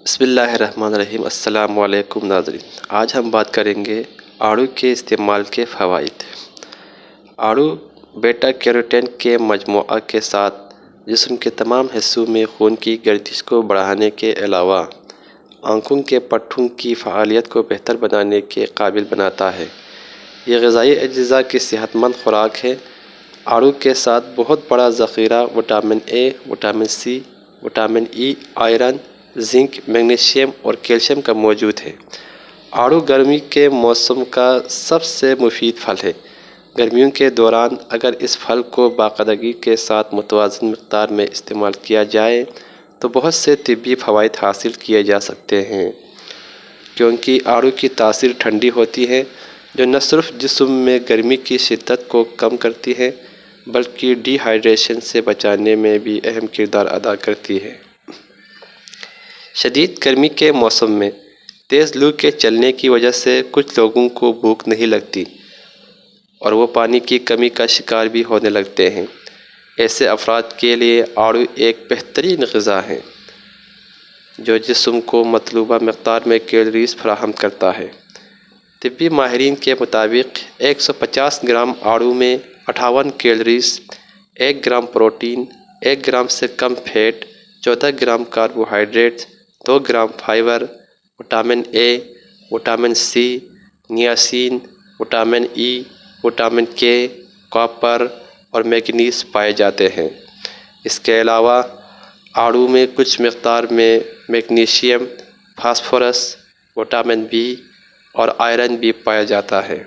بسم اللہ الرحمن الرحیم۔ السلام علیکم ناظرین، آج ہم بات کریں گے آڑو کے استعمال کے فوائد۔ آڑو بیٹا کیروٹین کے مجموعہ کے ساتھ جسم کے تمام حصوں میں خون کی گردش کو بڑھانے کے علاوہ آنکھوں کے پٹھوں کی فعالیت کو بہتر بنانے کے قابل بناتا ہے۔ یہ غذائی اجزاء کی صحت مند خوراک ہے۔ آڑو کے ساتھ بہت بڑا ذخیرہ vitamin A, vitamin C, vitamin E, iron, zinc, magnesium اور کیلشیم کا موجود ہے۔ آڑو گرمی کے موسم کا سب سے مفید پھل ہے۔ گرمیوں کے دوران اگر اس پھل کو باقاعدگی کے ساتھ متوازن مقدار میں استعمال کیا جائے تو بہت سے طبی فوائد حاصل کیے جا سکتے ہیں، کیونکہ آڑو کی تاثیر ٹھنڈی ہوتی ہے، جو نہ صرف جسم میں گرمی کی شدت کو کم کرتی ہے بلکہ ڈی ہائیڈریشن سے بچانے میں بھی اہم کردار ادا کرتی ہے۔ شدید گرمی کے موسم میں تیز لو کے چلنے کی وجہ سے کچھ لوگوں کو بھوک نہیں لگتی اور وہ پانی کی کمی کا شکار بھی ہونے لگتے ہیں۔ ایسے افراد کے لیے آڑو ایک بہترین غذا ہے جو جسم کو مطلوبہ مقدار میں کیلوریز فراہم کرتا ہے۔ طبی ماہرین کے مطابق 150 گرام آڑو میں 58 کیلوریز، 1 گرام پروٹین، 1 گرام سے کم fat, 14 gram carbohydrate, 2 gram fibre, vitamin A, vitamin C, niacin, vitamin E, vitamin K, copper اور مینگنیز پائے جاتے ہیں۔ اس کے علاوہ آڑو میں کچھ مقدار میں میگنیشیم، فاسفورس، وٹامن بی اور آئرن بھی پایا جاتا ہے۔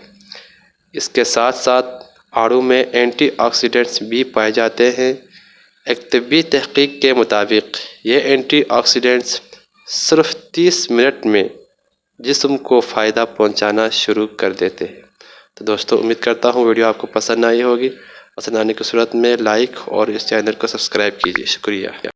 اس کے ساتھ ساتھ آڑو میں اینٹی آکسیڈنٹس بھی پائے جاتے ہیں۔ ایک طبی تحقیق کے مطابق یہ اینٹی آکسیڈنٹس صرف 30 منٹ میں جسم کو فائدہ پہنچانا شروع کر دیتے ہیں۔ تو دوستو، امید کرتا ہوں ویڈیو آپ کو پسند آئی ہوگی۔ پسند آنے کی صورت میں لائک اور اس چینل کو سبسکرائب کیجیے۔ شکریہ۔